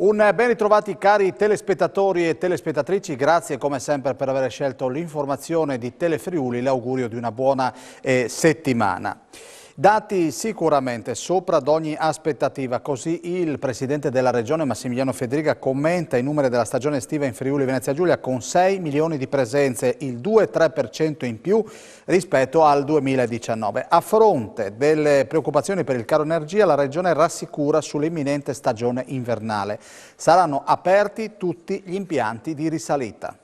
Un ben ritrovati cari telespettatori e telespettatrici, grazie come sempre per aver scelto l'informazione di Telefriuli, l'augurio di una buona settimana. Dati sicuramente sopra ad ogni aspettativa, così il Presidente della Regione Massimiliano Fedriga commenta i numeri della stagione estiva in Friuli Venezia Giulia con 6 milioni di presenze, il 2,3% in più rispetto al 2019. A fronte delle preoccupazioni per il caro energia, la Regione rassicura sull'imminente stagione invernale. Saranno aperti tutti gli impianti di risalita.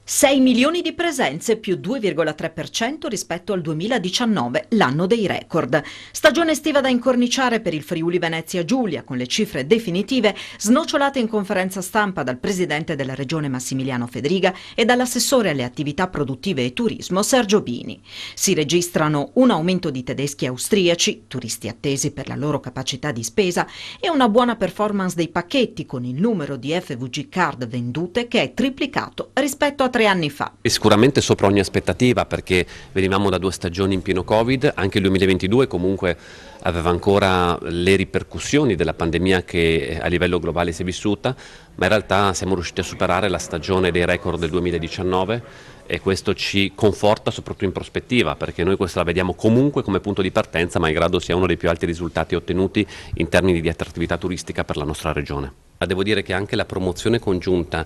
6 milioni di presenze più 2,3% rispetto al 2019, l'anno dei record. Stagione estiva da incorniciare per il Friuli Venezia Giulia, con le cifre definitive snocciolate in conferenza stampa dal Presidente della Regione Massimiliano Fedriga e dall'assessore alle attività produttive e turismo Sergio Bini. Si registrano un aumento di tedeschi e austriaci, turisti attesi per la loro capacità di spesa, e una buona performance dei pacchetti con il numero di FVG Card vendute che è triplicato rispetto a 3 anni fa. E sicuramente sopra ogni aspettativa, perché venivamo da 2 stagioni in pieno Covid, anche il 2022 comunque aveva ancora le ripercussioni della pandemia che a livello globale si è vissuta, ma in realtà siamo riusciti a superare la stagione dei record del 2019 e questo ci conforta soprattutto in prospettiva, perché noi questa la vediamo comunque come punto di partenza, malgrado sia uno dei più alti risultati ottenuti in termini di attrattività turistica per la nostra regione. Devo dire che anche la promozione congiunta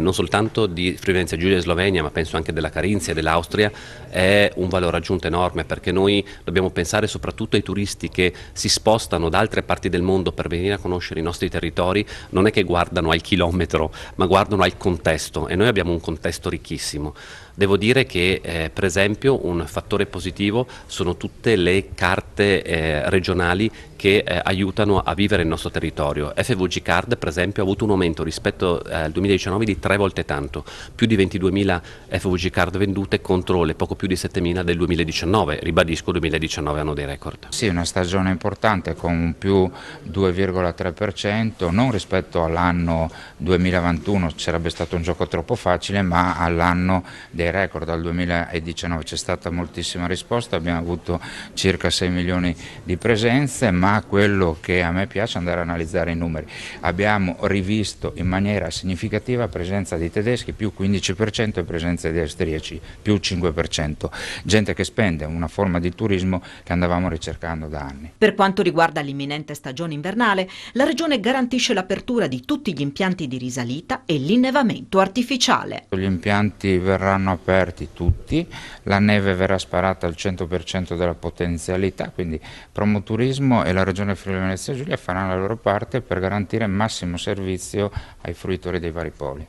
non soltanto di Friuli Venezia Giulia e Slovenia, ma penso anche della Carinzia e dell'Austria, è un valore aggiunto enorme, perché noi dobbiamo pensare soprattutto ai turisti che si spostano da altre parti del mondo per venire a conoscere i nostri territori. Non è che guardano al chilometro, ma guardano al contesto, e noi abbiamo un contesto ricchissimo. Devo dire che per esempio un fattore positivo sono tutte le carte regionali che aiutano a vivere il nostro territorio. FVG Card per esempio ha avuto un aumento rispetto al 2019 di 3 volte tanto, più di 22.000 FVG Card vendute contro le poco più di 7.000 del 2019, ribadisco 2019 anno dei record. Sì, una stagione importante con un più 2,3%, non rispetto all'anno 2021, sarebbe stato un gioco troppo facile, ma all'anno dei record, al 2019 c'è stata moltissima risposta, abbiamo avuto circa 6 milioni di presenze, ma quello che a me piace è andare a analizzare i numeri. Abbiamo rivisto in maniera significativa la presenza di tedeschi, più 15%, e presenza di austriaci, più 5%. Gente che spende, una forma di turismo che andavamo ricercando da anni. Per quanto riguarda l'imminente stagione invernale, la Regione garantisce l'apertura di tutti gli impianti di risalita e l'innevamento artificiale. Gli impianti verranno aperti tutti, la neve verrà sparata al 100% della potenzialità, quindi Promoturismo e la Regione Friuli Venezia Giulia faranno la loro parte per garantire massimo servizio ai fruitori dei vari poli.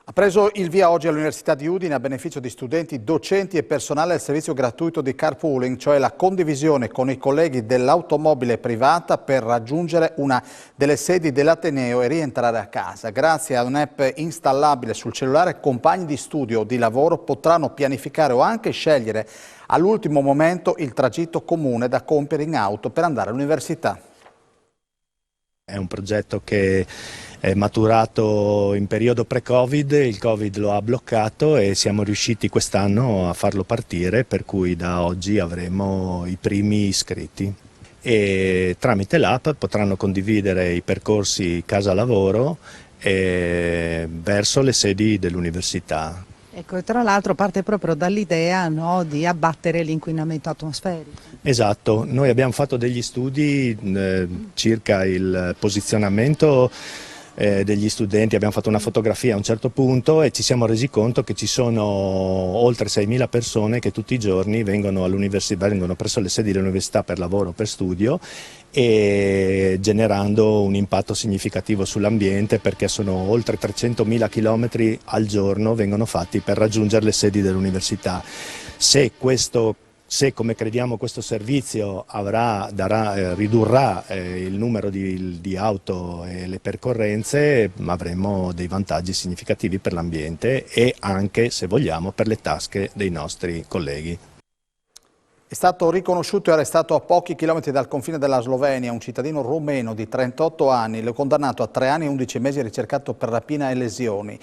Ha preso il via oggi all'Università di Udine a beneficio di studenti, docenti e personale il servizio gratuito di carpooling, cioè la condivisione con i colleghi dell'automobile privata per raggiungere una delle sedi dell'Ateneo e rientrare a casa. Grazie a un'app installabile sul cellulare, compagni di studio o di lavoro potranno pianificare o anche scegliere all'ultimo momento il tragitto comune da compiere in auto per andare all'università. È un progetto che è maturato in periodo pre-Covid, il Covid lo ha bloccato e siamo riusciti quest'anno a farlo partire, per cui da oggi avremo i primi iscritti. E tramite l'app potranno condividere i percorsi casa-lavoro verso le sedi dell'università. Ecco, tra l'altro parte proprio dall'idea, no, di abbattere l'inquinamento atmosferico. Esatto, noi abbiamo fatto degli studi circa il posizionamento degli studenti, abbiamo fatto una fotografia a un certo punto e ci siamo resi conto che ci sono oltre 6.000 persone che tutti i giorni vengono all'università, vengono presso le sedi dell'università per lavoro o per studio, e generando un impatto significativo sull'ambiente, perché sono oltre 300.000 chilometri al giorno vengono fatti per raggiungere le sedi dell'università. Se come crediamo questo servizio ridurrà il numero di auto e le percorrenze, avremo dei vantaggi significativi per l'ambiente e anche, se vogliamo, per le tasche dei nostri colleghi. È stato riconosciuto e arrestato a pochi chilometri dal confine della Slovenia un cittadino rumeno di 38 anni, lo condannato a 3 anni e 11 mesi ricercato per rapina e lesioni.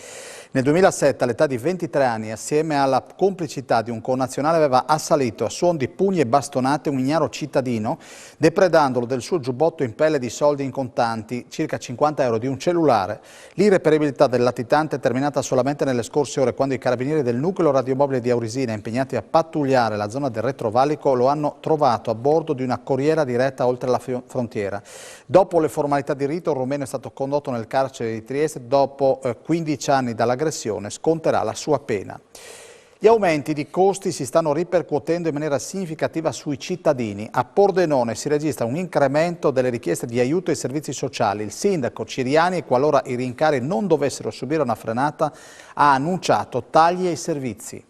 Nel 2007, all'età di 23 anni, assieme alla complicità di un connazionale, aveva assalito a suon di pugni e bastonate un ignaro cittadino, depredandolo del suo giubbotto in pelle di soldi in contanti, circa 50 euro, di un cellulare. L'irreperibilità del latitante è terminata solamente nelle scorse ore, quando i carabinieri del nucleo radiomobile di Aurisina, impegnati a pattugliare la zona del retrovalico, lo hanno trovato a bordo di una corriera diretta oltre la frontiera. Dopo le formalità di rito, il rumeno è stato condotto nel carcere di Trieste. Dopo 15 anni dall'aggressione sconterà la sua pena. Gli aumenti di costi si stanno ripercuotendo in maniera significativa sui cittadini. A Pordenone si registra un incremento delle richieste di aiuto ai servizi sociali. Il sindaco Ciriani, qualora i rincari non dovessero subire una frenata, ha annunciato tagli ai servizi.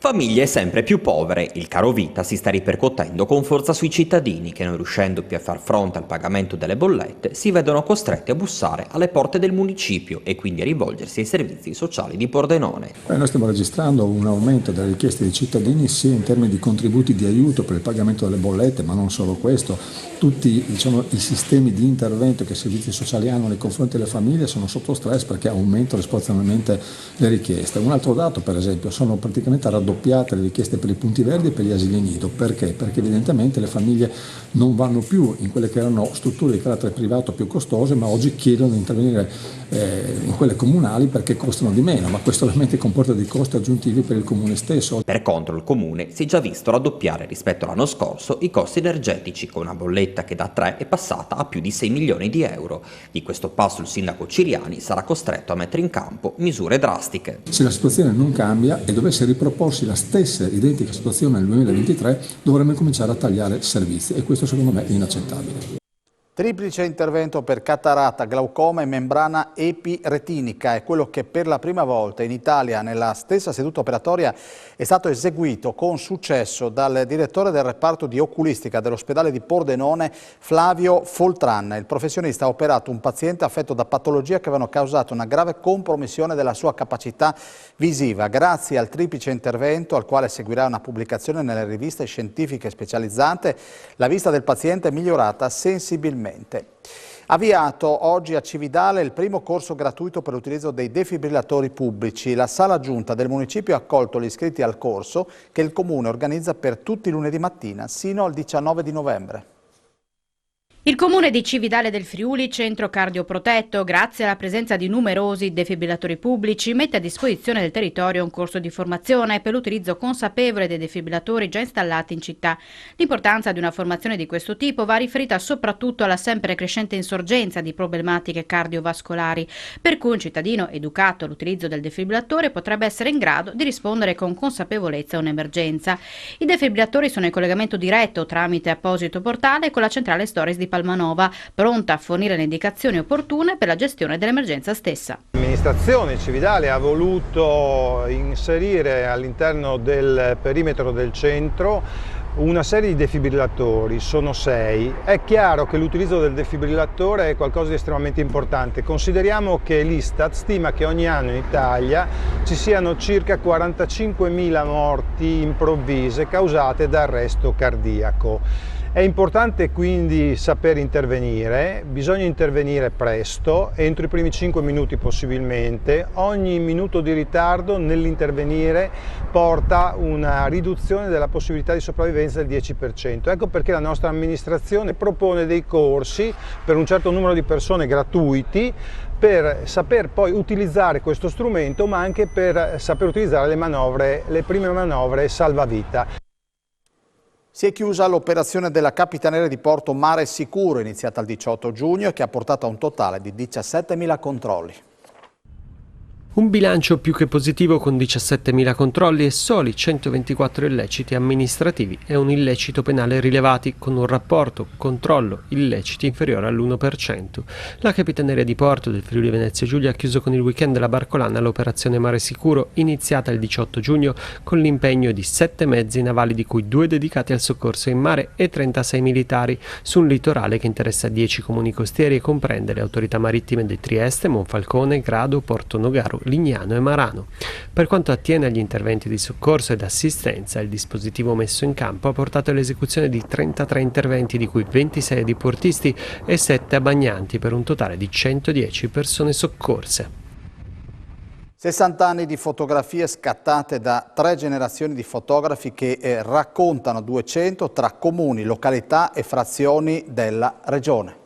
Famiglie sempre più povere, il caro vita si sta ripercuotendo con forza sui cittadini che, non riuscendo più a far fronte al pagamento delle bollette, si vedono costretti a bussare alle porte del municipio e quindi a rivolgersi ai servizi sociali di Pordenone. Noi stiamo registrando un aumento delle richieste dei cittadini sia in termini di contributi di aiuto per il pagamento delle bollette, ma non solo questo. Tutti i sistemi di intervento che i servizi sociali hanno nei confronti delle famiglie sono sotto stress perché aumentano esponenzialmente le richieste. Un altro dato, per esempio, sono praticamente raddoppiate le richieste per i punti verdi e per gli asili nido. Perché? Perché evidentemente le famiglie non vanno più in quelle che erano strutture di carattere privato più costose, ma oggi chiedono di intervenire in quelle comunali perché costano di meno, ma questo ovviamente comporta dei costi aggiuntivi per il comune stesso. Per contro, il comune si è già visto raddoppiare rispetto all'anno scorso i costi energetici, con una bolletta che da 3 è passata a più di 6 milioni di euro. Di questo passo il sindaco Ciriani sarà costretto a mettere in campo misure drastiche. Se la situazione non cambia e dovesse riproporsi la stessa identica situazione nel 2023, dovremmo cominciare a tagliare servizi e questo secondo me è inaccettabile. Triplice intervento per cataratta, glaucoma e membrana epiretinica è quello che per la prima volta in Italia nella stessa seduta operatoria è stato eseguito con successo dal direttore del reparto di oculistica dell'ospedale di Pordenone, Flavio Foltran. Il professionista ha operato un paziente affetto da patologie che avevano causato una grave compromissione della sua capacità visiva. Grazie al triplice intervento, al quale seguirà una pubblicazione nelle riviste scientifiche specializzate, la vista del paziente è migliorata sensibilmente. Avviato oggi a Cividale il primo corso gratuito per l'utilizzo dei defibrillatori pubblici. La sala giunta del municipio ha accolto gli iscritti al corso che il comune organizza per tutti i lunedì mattina sino al 19 di novembre. Il comune di Cividale del Friuli, centro cardioprotetto, grazie alla presenza di numerosi defibrillatori pubblici, mette a disposizione del territorio un corso di formazione per l'utilizzo consapevole dei defibrillatori già installati in città. L'importanza di una formazione di questo tipo va riferita soprattutto alla sempre crescente insorgenza di problematiche cardiovascolari, per cui un cittadino educato all'utilizzo del defibrillatore potrebbe essere in grado di rispondere con consapevolezza a un'emergenza. I defibrillatori sono in collegamento diretto tramite apposito portale con la centrale Stories di Palmanova, pronta a fornire le indicazioni opportune per la gestione dell'emergenza stessa. L'amministrazione Cividale ha voluto inserire all'interno del perimetro del centro una serie di defibrillatori, sono 6. È chiaro che l'utilizzo del defibrillatore è qualcosa di estremamente importante. Consideriamo che l'Istat stima che ogni anno in Italia ci siano circa 45.000 morti improvvise causate da arresto cardiaco. È importante quindi saper intervenire, bisogna intervenire presto, entro i primi 5 minuti possibilmente. Ogni minuto di ritardo nell'intervenire porta una riduzione della possibilità di sopravvivenza del 10%. Ecco perché la nostra amministrazione propone dei corsi per un certo numero di persone gratuiti per saper poi utilizzare questo strumento, ma anche per saper utilizzare le prime manovre salvavita. Si è chiusa l'operazione della Capitaneria di Porto Mare Sicuro, iniziata il 18 giugno e che ha portato a un totale di 17.000 controlli. Un bilancio più che positivo con 17.000 controlli e soli 124 illeciti amministrativi e un illecito penale rilevati, con un rapporto controllo illeciti inferiore all'1%. La Capitaneria di Porto del Friuli Venezia Giulia ha chiuso con il weekend della Barcolana l'operazione Mare Sicuro, iniziata il 18 giugno con l'impegno di 7 mezzi navali, di cui 2 dedicati al soccorso in mare e 36 militari, su un litorale che interessa 10 comuni costieri e comprende le autorità marittime di Trieste, Monfalcone, Grado, Porto Nogaro Lignano e Marano. Per quanto attiene agli interventi di soccorso ed assistenza, il dispositivo messo in campo ha portato all'esecuzione di 33 interventi, di cui 26 a diportisti e 7 a bagnanti, per un totale di 110 persone soccorse. 60 anni di fotografie scattate da 3 generazioni di fotografi che raccontano 200 tra comuni, località e frazioni della regione.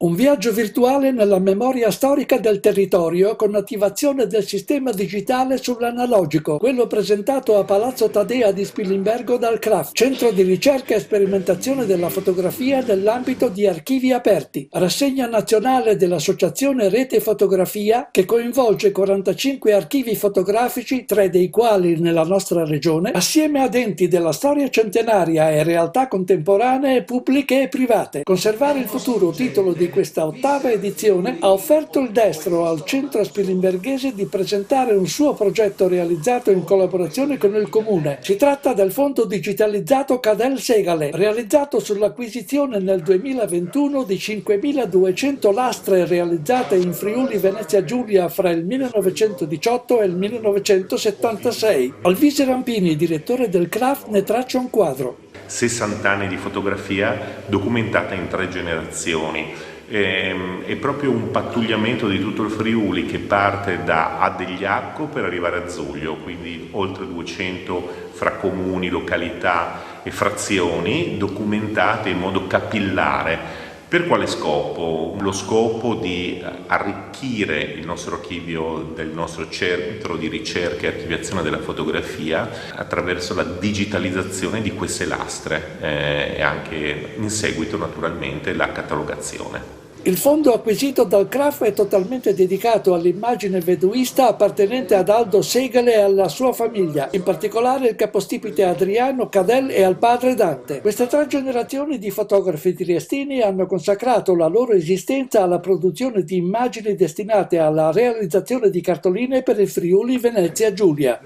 Un viaggio virtuale nella memoria storica del territorio con attivazione del sistema digitale sull'analogico, quello presentato a Palazzo Tadea di Spilimbergo dal CRAF, Centro di Ricerca e Sperimentazione della Fotografia nell'ambito di Archivi Aperti, rassegna nazionale dell'Associazione Rete Fotografia che coinvolge 45 archivi fotografici, 3 dei quali nella nostra regione, assieme ad enti della storia centenaria e realtà contemporanee pubbliche e private. Conservare il futuro, titolo di questa 8ª edizione, ha offerto il destro al centro spilimberghese di presentare un suo progetto realizzato in collaborazione con il comune. Si tratta del fondo digitalizzato Cadel Segale, realizzato sull'acquisizione nel 2021 di 5.200 lastre realizzate in Friuli Venezia Giulia fra il 1918 e il 1976. Alvise Rampini, direttore del CRAF, ne traccia un quadro. 60 anni di fotografia documentata in 3 generazioni. È proprio un pattugliamento di tutto il Friuli che parte da Adegliacco per arrivare a Zuglio, quindi oltre 200 fra comuni, località e frazioni documentate in modo capillare. Per quale scopo? Lo scopo di arricchire il nostro archivio del nostro centro di ricerca e archiviazione della fotografia attraverso la digitalizzazione di queste lastre e anche in seguito naturalmente la catalogazione. Il fondo acquisito dal CRAF è totalmente dedicato all'immagine veduista appartenente ad Aldo Segale e alla sua famiglia, in particolare il capostipite Adriano Cadel e al padre Dante. Queste 3 generazioni di fotografi triestini hanno consacrato la loro esistenza alla produzione di immagini destinate alla realizzazione di cartoline per il Friuli Venezia Giulia.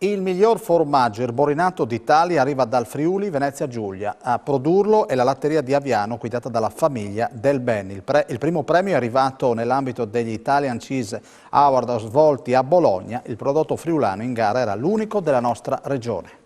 Il miglior formaggio erborinato d'Italia arriva dal Friuli Venezia Giulia. A produrlo è la latteria di Aviano guidata dalla famiglia Del Ben. Il primo premio è arrivato nell'ambito degli Italian Cheese Award svolti a Bologna. Il prodotto friulano in gara era l'unico della nostra regione.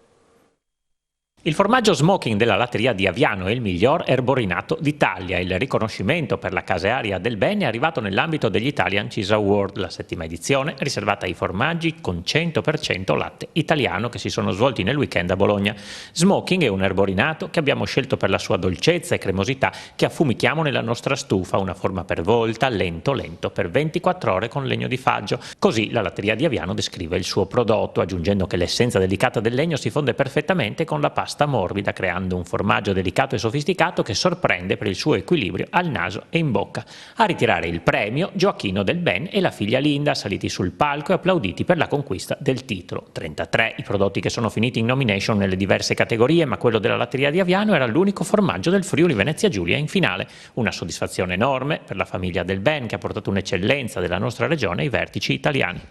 Il formaggio smoking della latteria di Aviano è il miglior erborinato d'Italia. Il riconoscimento per la casearia Del Ben è arrivato nell'ambito degli Italian Cheese Award, la 7ª edizione, riservata ai formaggi con 100% latte italiano che si sono svolti nel weekend a Bologna. Smoking è un erborinato che abbiamo scelto per la sua dolcezza e cremosità che affumichiamo nella nostra stufa, una forma per volta, lento per 24 ore con legno di faggio. Così la latteria di Aviano descrive il suo prodotto, aggiungendo che l'essenza delicata del legno si fonde perfettamente con la pasta morbida, creando un formaggio delicato e sofisticato che sorprende per il suo equilibrio al naso e in bocca. A ritirare il premio Gioacchino Del Ben e la figlia Linda, saliti sul palco e applauditi per la conquista del titolo. 33 i prodotti che sono finiti in nomination nelle diverse categorie, ma quello della latteria di Aviano era l'unico formaggio del Friuli Venezia Giulia in finale. Una soddisfazione enorme per la famiglia Del Ben che ha portato un'eccellenza della nostra regione ai vertici italiani.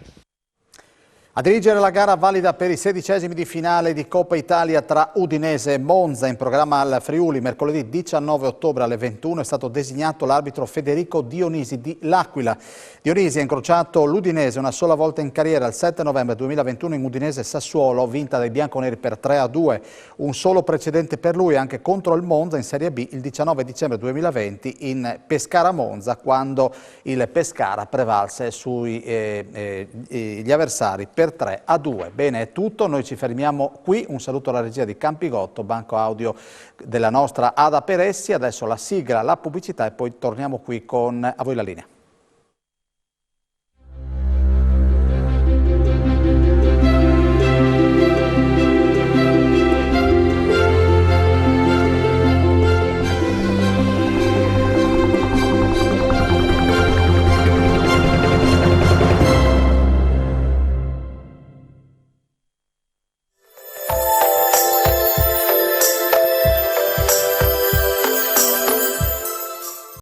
A dirigere la gara valida per i 16esimi di finale di Coppa Italia tra Udinese e Monza in programma al Friuli mercoledì 19 ottobre alle 21 è stato designato l'arbitro Federico Dionisi di L'Aquila. Dionisi ha incrociato l'Udinese una sola volta in carriera il 7 novembre 2021 in Udinese Sassuolo, vinta dai bianconeri per 3-2. Un solo precedente per lui anche contro il Monza in Serie B il 19 dicembre 2020 in Pescara Monza, quando il Pescara prevalse sugli avversari per 3-2. Bene, è tutto, noi ci fermiamo qui. Un saluto alla regia di Campigotto, banco audio della nostra Ada Peressi. Adesso la sigla, la pubblicità e poi torniamo qui con A voi la linea.